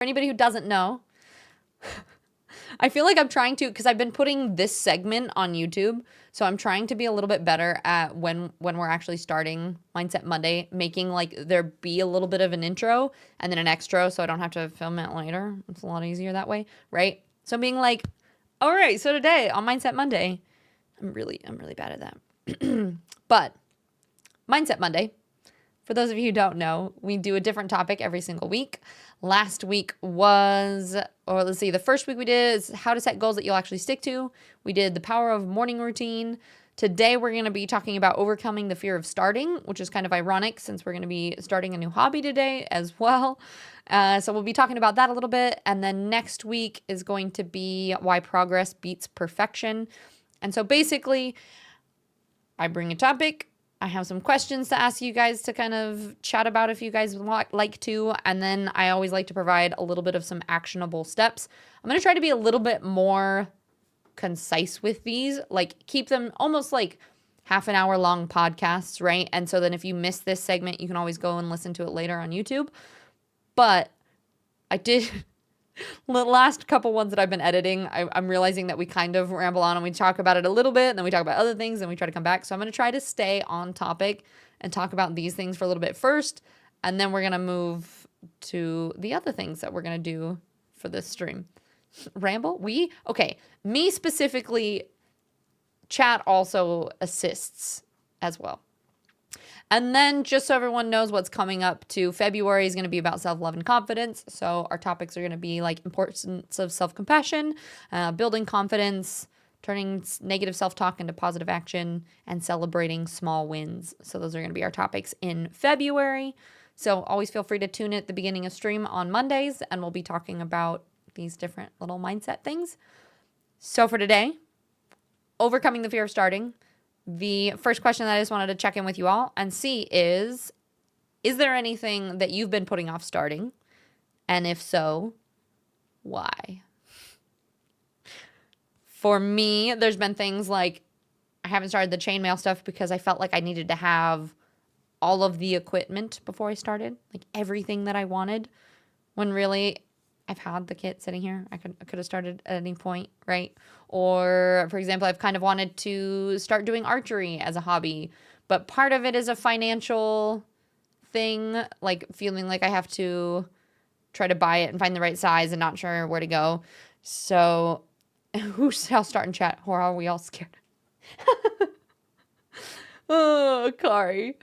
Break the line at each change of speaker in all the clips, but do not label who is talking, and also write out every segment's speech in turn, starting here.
For anybody who doesn't know, I feel like I'm trying to, because I've been putting this segment on YouTube, so I'm trying to be a little bit better at when we're actually starting Mindset Monday, making like there be a little bit of an intro and then an extra, so I don't have to film it later. It's a lot easier that way, right? So being like, all right, so today on Mindset Monday, I'm really bad at that. But Mindset Monday, for those of you who don't know, we do a different topic every single week. Last week was, or let's see, the first week we did is how to set goals that you'll actually stick to. We did the power of morning routine. Today we're going to be talking about overcoming the fear of starting, which is kind of ironic since we're going to be starting a new hobby today as well. So we'll be talking about that a little bit. And then next week is going to be why progress beats perfection. And so basically, I bring a topic. I have some questions to ask you guys to kind of chat about if you guys would like to. And then I always like to provide a little bit of some actionable steps. I'm going to try to be a little bit more concise with these, like keep them almost like half an hour long podcasts, right? And so then if you miss this segment, you can always go and listen to it later on YouTube. But I did... The last couple ones that I've been editing, I'm realizing that we kind of ramble on and we talk about it a little bit and then we talk about other things and we try to come back. So I'm going to try to stay on topic and talk about these things for a little bit first. And then we're going to move to the other things that we're going to do for this stream. Ramble? Okay. Me specifically, chat also assists as well. And then just so everyone knows what's coming up to February is going to be about self-love and confidence. So our topics are going to be like importance of self-compassion, building confidence, turning negative self-talk into positive action, and celebrating small wins. So those are going to be our topics in February. So always feel free to tune in at the beginning of stream on Mondays, and we'll be talking about these different little mindset things. So for today, overcoming the fear of starting. The first question that I just wanted to check in with you all and see is there anything that you've been putting off starting? And if so, why? For me, there's been things like I haven't started the chainmail stuff because I felt like I needed to have all of the equipment before I started, like everything that I wanted, when really I've had the kit sitting here. I could have started at any point, right? Or, for example, I've kind of wanted to start doing archery as a hobby, but part of it is a financial thing, like feeling like I have to try to buy it and find the right size and not sure where to go. So, who's all starting chat? Or are we all scared? Oh, Kari.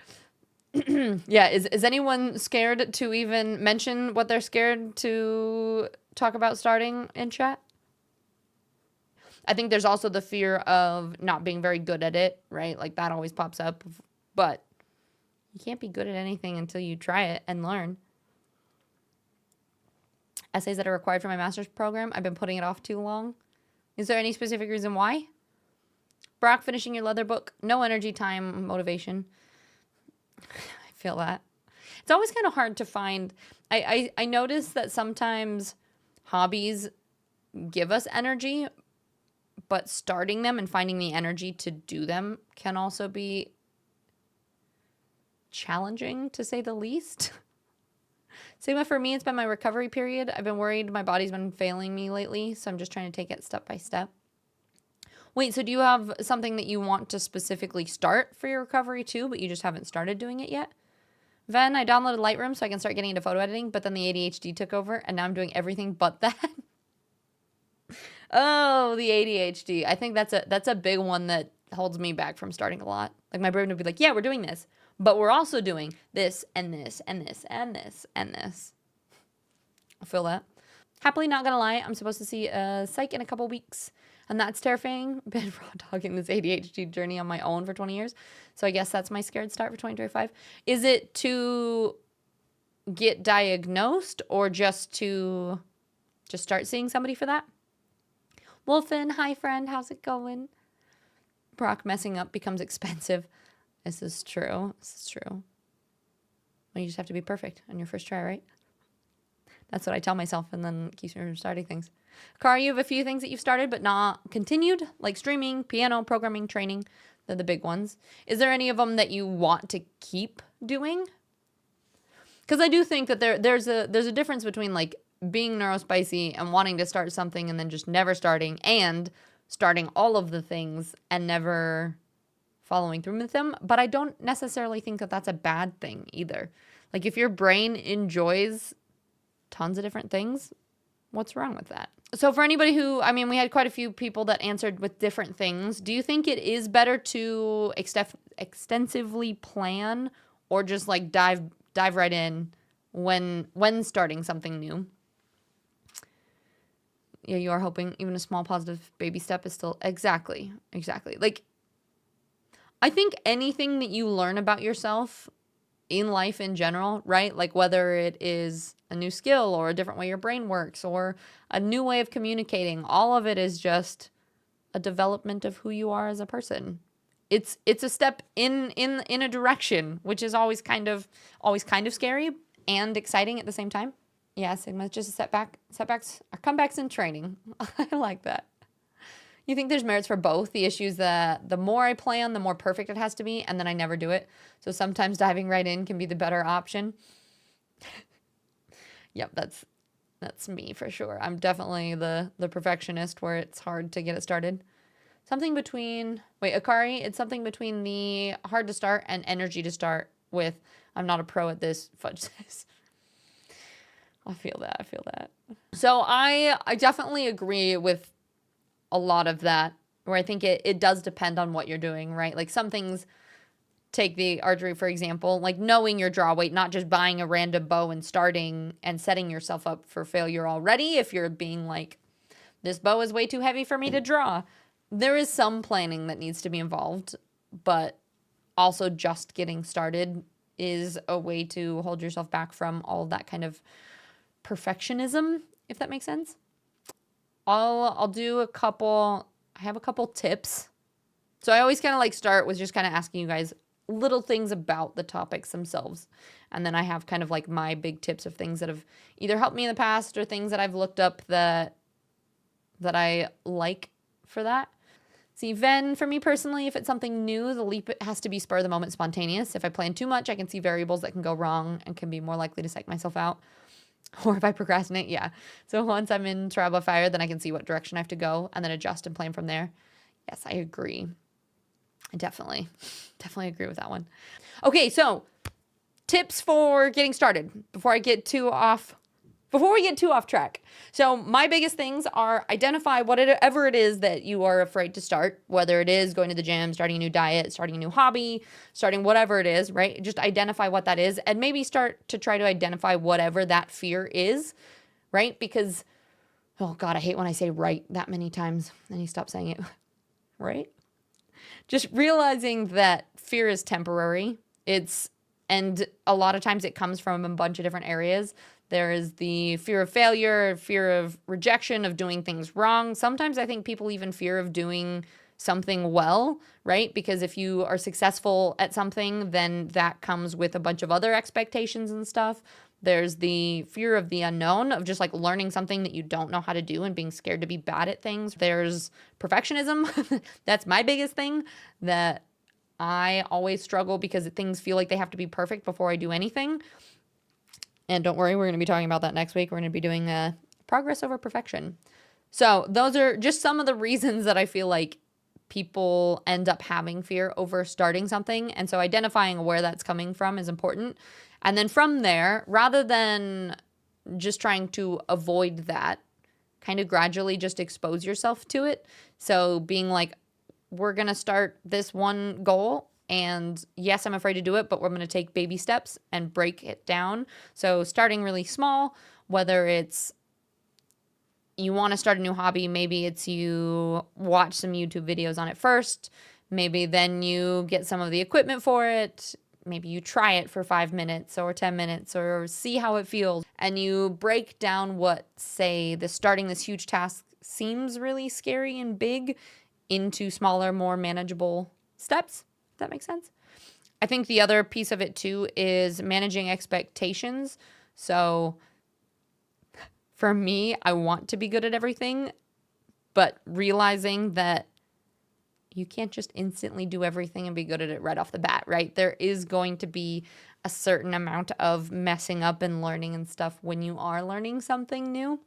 Yeah, is anyone scared to even mention what they're scared to talk about starting in chat? I think there's also the fear of not being very good at it, right? Like that always pops up, but you can't be good at anything until you try it and learn. Essays that are required for my master's program, I've been putting it off too long. Is there any specific reason why? Brock, finishing your leather book, no energy, time, motivation. I feel that. It's always kind of hard to find. I notice that sometimes hobbies give us energy, but starting them and finding the energy to do them can also be challenging, to say the least. Same for me, it's been my recovery period. I've been worried my body's been failing me lately, so I'm just trying to take it step by step. Wait, so do you have something that you want to specifically start for your recovery too, but you just haven't started doing it yet? Ven, I downloaded Lightroom so I can start getting into photo editing, but then the ADHD took over and now I'm doing everything but that. Oh, the ADHD. I think that's a big one that holds me back from starting a lot. Like my brain would be like, yeah, we're doing this, but we're also doing this and this and this and this and this. I feel that. Happily not gonna lie, I'm supposed to see a psych in a couple weeks. And that's terrifying. Been raw dogging this ADHD journey on my own for 20 years. So I guess that's my scared start for 2025. Is it to get diagnosed or just to start seeing somebody for that? Wolfen, hi friend, how's it going? Brock, messing up becomes expensive. This is true. This is true. Well, you just have to be perfect on your first try, right? That's what I tell myself, and then keeps me from starting things. Car, you have a few things that you've started but not continued, like streaming, piano, programming, training. They're the big ones. Is there any of them that you want to keep doing? Because I do think that there's a difference between like being neurospicy and wanting to start something and then just never starting, and starting all of the things and never following through with them. But I don't necessarily think that that's a bad thing either. Like, if your brain enjoys tons of different things, what's wrong with that? So for anybody who, I mean, we had quite a few people that answered with different things. Do you think it is better to extensively plan, or just like dive right in when starting something new? Yeah, you are hoping even a small positive baby step is still exactly. Like, I think anything that you learn about yourself in life in general, right? Like, whether it is a new skill or a different way your brain works or a new way of communicating, all of it is just a development of who you are as a person. It's a step in a direction, which is always kind of scary and exciting at the same time. Yeah, Sigma, it's just a setback. Setbacks are comebacks in training. I like that. You think there's merits for both? The issue is that the more I plan, the more perfect it has to be, and then I never do it. So sometimes diving right in can be the better option. Yep, that's me for sure. I'm definitely the perfectionist where it's hard to get it started. Something between, wait, Akari, it's something between the hard to start and energy to start with. I'm not a pro at this, fudge says. I feel that. So I definitely agree with a lot of that, where I think it does depend on what you're doing, right? Like, some things, take the archery, for example, like knowing your draw weight, not just buying a random bow and starting and setting yourself up for failure already. If you're being like, this bow is way too heavy for me to draw, there is some planning that needs to be involved, but also just getting started is a way to hold yourself back from all of that kind of perfectionism, if that makes sense. I'll do a couple, I have a couple tips. So I always kind of like start with just kind of asking you guys little things about the topics themselves. And then I have kind of like my big tips of things that have either helped me in the past or things that I've looked up that I like for that. See, Ven, for me personally, if it's something new, the leap has to be spur of the moment, spontaneous. If I plan too much, I can see variables that can go wrong and can be more likely to psych myself out. Or if I procrastinate, yeah. So once I'm in trial by fire, then I can see what direction I have to go and then adjust and plan from there. Yes, I agree. I definitely agree with that one. Okay, so tips for getting started before we get too off track. So my biggest things are identify whatever it is that you are afraid to start, whether it is going to the gym, starting a new diet, starting a new hobby, starting whatever it is, right? Just identify what that is and maybe start to try to identify whatever that fear is, right? Because, oh God, I hate when I say right that many times and you stop saying it, right? Just realizing that fear is temporary. And a lot of times it comes from a bunch of different areas. There is the fear of failure, fear of rejection, of doing things wrong. Sometimes I think people even fear of doing something well, right? Because if you are successful at something, then that comes with a bunch of other expectations and stuff. There's the fear of the unknown, of just like learning something that you don't know how to do and being scared to be bad at things. There's perfectionism. That's my biggest thing, that I always struggle because things feel like they have to be perfect before I do anything. And don't worry, we're going to be talking about that next week. We're going to be doing progress over perfection. So those are just some of the reasons that I feel like people end up having fear over starting something. And so identifying where that's coming from is important. And then from there, rather than just trying to avoid that, kind of gradually just expose yourself to it. So being like, we're going to start this one goal, and yes, I'm afraid to do it, but we're going to take baby steps and break it down. So starting really small, whether it's you want to start a new hobby, maybe it's you watch some YouTube videos on it first, maybe then you get some of the equipment for it, maybe you try it for 5 minutes or 10 minutes or see how it feels, and you break down what, say, starting this huge task seems really scary and big into smaller, more manageable steps. If that makes sense. I think the other piece of it too is managing expectations. So for me, I want to be good at everything, but realizing that you can't just instantly do everything and be good at it right off the bat, right? There is going to be a certain amount of messing up and learning and stuff when you are learning something new.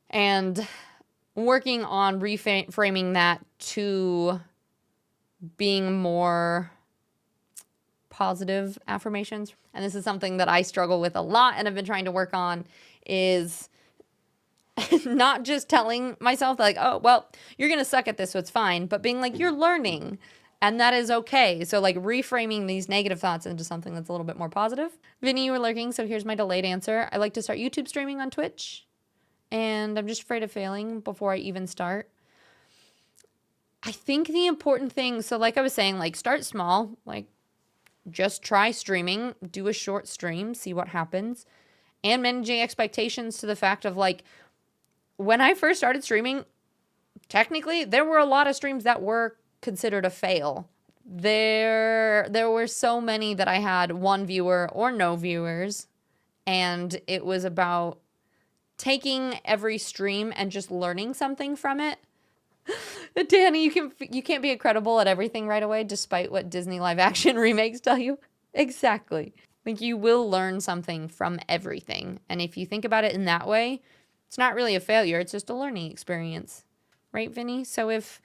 And working on reframing that to being more positive affirmations. And this is something that I struggle with a lot and I've been trying to work on, is not just telling myself like, oh, well, you're going to suck at this, so it's fine, but being like, you're learning and that is okay. So like reframing these negative thoughts into something that's a little bit more positive. Vinny, you were lurking, so here's my delayed answer. I like to start YouTube streaming on Twitch, and I'm just afraid of failing before I even start. I think the important thing, so like I was saying, like start small, like just try streaming, do a short stream, see what happens, and managing expectations to the fact of like, when I first started streaming, technically there were a lot of streams that were considered a fail. There were so many that I had one viewer or no viewers, and it was about taking every stream and just learning something from it. Danny, you can't be incredible at everything right away, despite what Disney live action remakes tell you. Exactly. Like, you will learn something from everything. And if you think about it in that way, it's not really a failure. It's just a learning experience. Right, Vinny? So if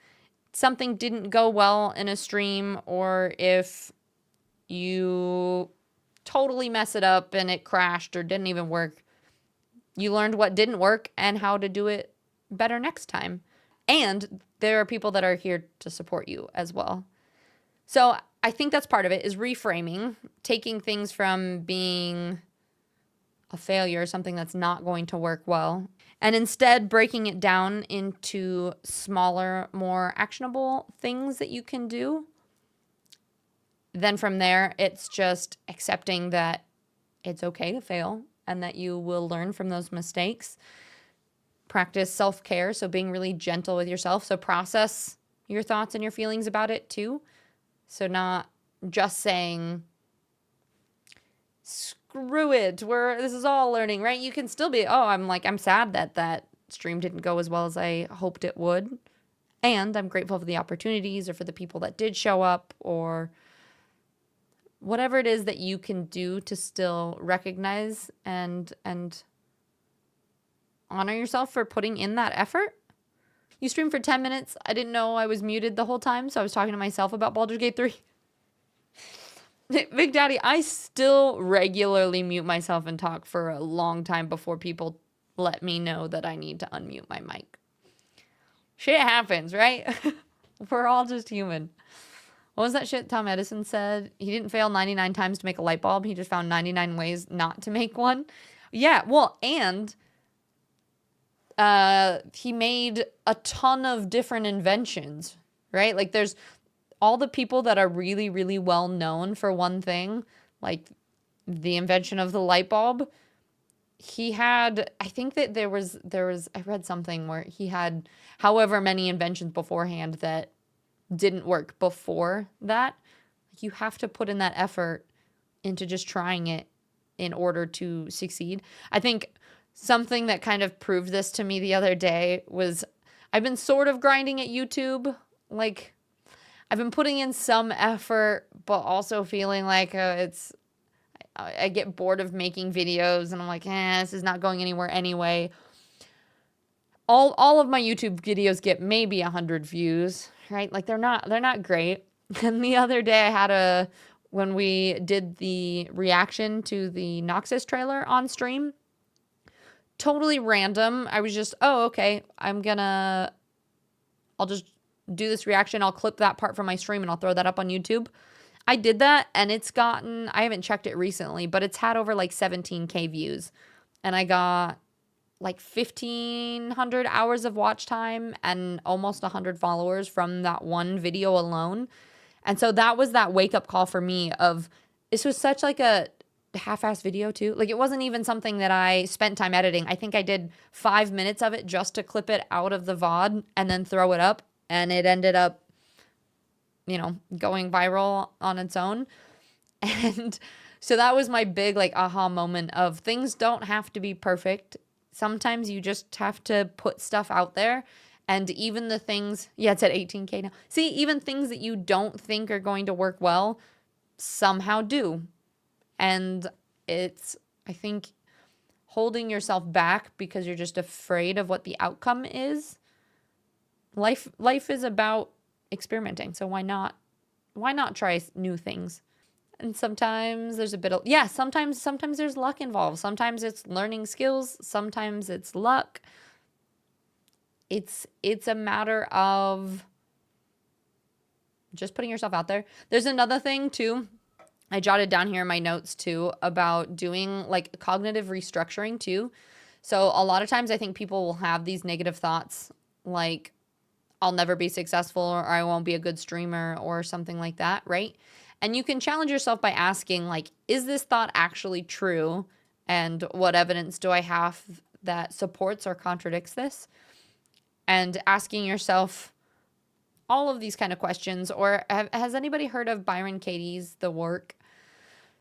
something didn't go well in a stream, or if you totally mess it up and it crashed or didn't even work, you learned what didn't work and how to do it better next time. And there are people that are here to support you as well. So I think that's part of it, is reframing, taking things from being a failure, something that's not going to work well, and instead breaking it down into smaller, more actionable things that you can do. Then from there, it's just accepting that it's okay to fail and that you will learn from those mistakes. Practice self-care, so being really gentle with yourself. So process your thoughts and your feelings about it too. So not just saying, screw it, this is all learning, right? You can still be, oh, I'm sad that stream didn't go as well as I hoped it would. And I'm grateful for the opportunities or for the people that did show up, or whatever it is that you can do to still recognize and honor yourself for putting in that effort. You streamed for 10 minutes. I didn't know I was muted the whole time, so I was talking to myself about Baldur's Gate 3. Big Daddy, I still regularly mute myself and talk for a long time before people let me know that I need to unmute my mic. Shit happens, right? We're all just human. What was that shit Tom Edison said? He didn't fail 99 times to make a light bulb. He just found 99 ways not to make one. Yeah, well, and he made a ton of different inventions, right? Like, there's all the people that are really, really well known for one thing, like the invention of the light bulb. He had, I think that there was, I read something where he had however many inventions beforehand that didn't work before that. You have to put in that effort into just trying it in order to succeed. I think something that kind of proved this to me the other day was, I've been sort of grinding at YouTube. Like, I've been putting in some effort, but also feeling like I get bored of making videos, and I'm like, this is not going anywhere anyway. All of my YouTube videos get maybe 100 views, right? Like, they're not great. And the other day when we did the reaction to the Noxus trailer on stream, totally random. I was just, oh, okay, I'll just do this reaction. I'll clip that part from my stream and I'll throw that up on YouTube. I did that, and I haven't checked it recently, but it's had over like 17K views. And I got like 1,500 hours of watch time and almost 100 followers from that one video alone. And so that was that wake-up call for me of, this was such like a half-ass video too. Like, it wasn't even something that I spent time editing. I think I did 5 minutes of it just to clip it out of the VOD and then throw it up. And it ended up, going viral on its own. And so that was my big like aha moment of, things don't have to be perfect. Sometimes you just have to put stuff out there And even the things, yeah, it's at 18K now. See, even things that you don't think are going to work well somehow do. And it's, I think, holding yourself back because you're just afraid of what the outcome is. Life is about experimenting. So why not try new things? And sometimes there's a bit of, yeah, sometimes there's luck involved. Sometimes it's learning skills, sometimes it's luck. It's a matter of just putting yourself out there. There's another thing too. I jotted down here in my notes too about doing like cognitive restructuring too. So a lot of times I think people will have these negative thoughts like, I'll never be successful, or I won't be a good streamer, or something like that, right? And you can challenge yourself by asking, like, is this thought actually true? And what evidence do I have that supports or contradicts this? And asking yourself all of these kind of questions. Or has anybody heard of Byron Katie's The Work?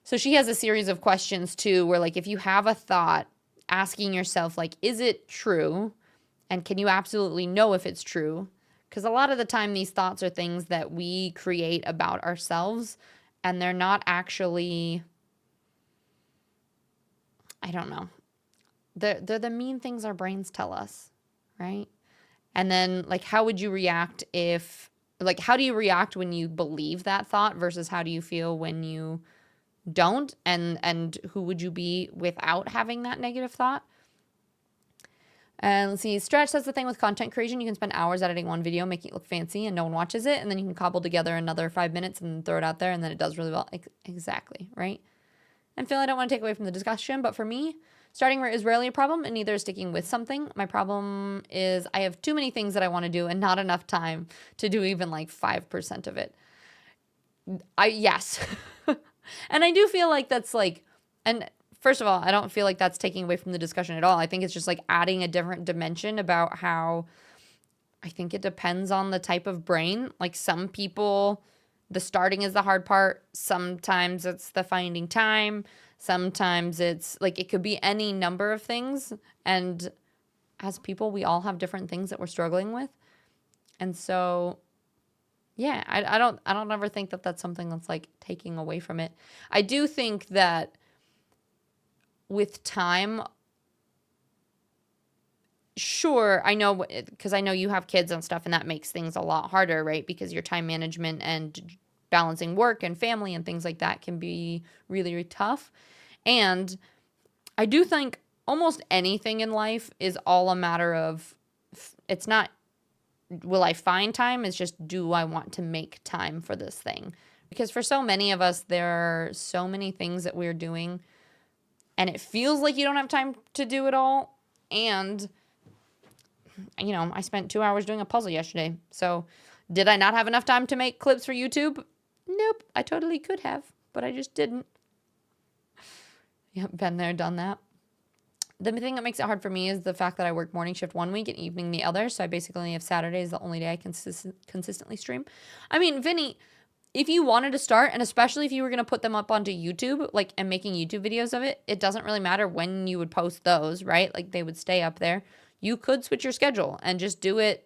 So she has a series of questions too, where like if you have a thought, asking yourself, like, is it true? And can you absolutely know if it's true? Because a lot of the time these thoughts are things that we create about ourselves, and they're not actually, I don't know. They're the mean things our brains tell us, right? And then like, how would you react if, like, how do you react when you believe that thought versus how do you feel when you don't? And who would you be without having that negative thought? And let's see, Stretch, that's the thing with content creation. You can spend hours editing one video, making it look fancy, and no one watches it. And then you can cobble together another 5 minutes and throw it out there, and then it does really well. Exactly, right? And Phil, I don't want to take away from the discussion, but for me, starting is rarely a problem, and neither is sticking with something. My problem is I have too many things that I want to do and not enough time to do even like 5% of it. Yes. And I do feel like that's like, and first of all, I don't feel like that's taking away from the discussion at all. I think it's just like adding a different dimension about how I think it depends on the type of brain. Like some people, the starting is the hard part. Sometimes it's the finding time. Sometimes it's like, it could be any number of things. And as people, we all have different things that we're struggling with. And so, yeah, I don't ever think that that's something that's like taking away from it. I do think that with time, sure, I know, because I know you have kids and stuff, and that makes things a lot harder, right? Because your time management and balancing work and family and things like that can be really, really tough. And I do think almost anything in life is all a matter of, it's not, will I find time? It's just, do I want to make time for this thing? Because for so many of us, there are so many things that we're doing, and it feels like you don't have time to do it all. And, you know, I spent 2 hours doing a puzzle yesterday. So did I not have enough time to make clips for YouTube? Nope. I totally could have, but I just didn't. Yep, been there, done that. The thing that makes it hard for me is the fact that I work morning shift one week and evening the other. So I basically only have Saturdays, the only day I can consistently stream. I mean, Vinny, if you wanted to start, and especially if you were going to put them up onto YouTube, like, and making YouTube videos of it, it doesn't really matter when you would post those, right? Like, they would stay up there. You could switch your schedule and just do it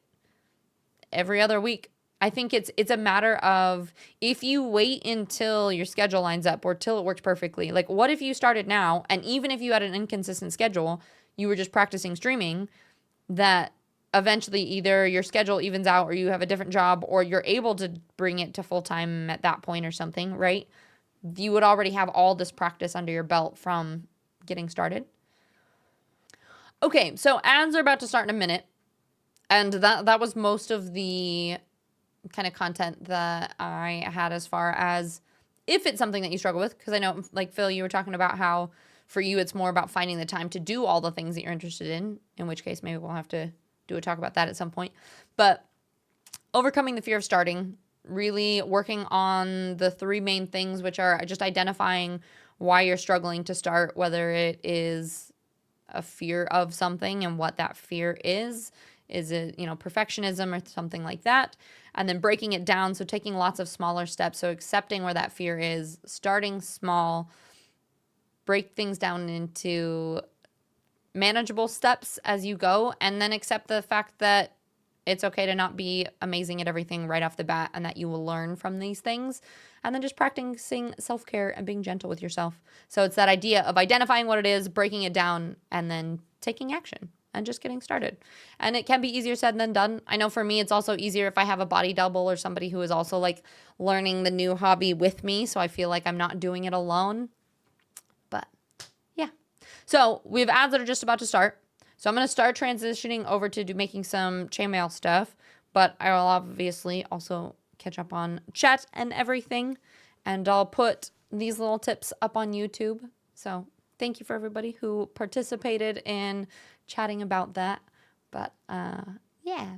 every other week. I think it's a matter of, if you wait until your schedule lines up or till it works perfectly. Like, what if you started now, and even if you had an inconsistent schedule, you were just practicing streaming, that eventually either your schedule evens out, or you have a different job, or you're able to bring it to full time at that point or something, right? You would already have all this practice under your belt from getting started. Okay, so ads are about to start in a minute. And that was most of the kind of content that I had as far as if it's something that you struggle with. Because I know, like, Phil, you were talking about how for you it's more about finding the time to do all the things that you're interested in which case maybe we'll have to do a talk about that at some point. But overcoming the fear of starting, really working on the 3 main things, which are just identifying why you're struggling to start, whether it is a fear of something and what that fear is. Is it, you know, perfectionism or something like that? And then breaking it down. So taking lots of smaller steps. So accepting where that fear is, starting small, break things down into manageable steps as you go, and then accept the fact that It's okay to not be amazing at everything right off the bat, and that you will learn from these things. And then just practicing self-care and being gentle with yourself. So it's that idea of identifying what it is, breaking it down, and then taking action and just getting started. And it can be easier said than done. I know for me, it's also easier if I have a body double or somebody who is also like learning the new hobby with me. So I feel like I'm not doing it alone. But yeah. So we have ads that are just about to start. So I'm going to start transitioning over to making some chainmail stuff, but I will obviously also catch up on chat and everything, and I'll put these little tips up on YouTube. So thank you for everybody who participated in chatting about that. But yeah,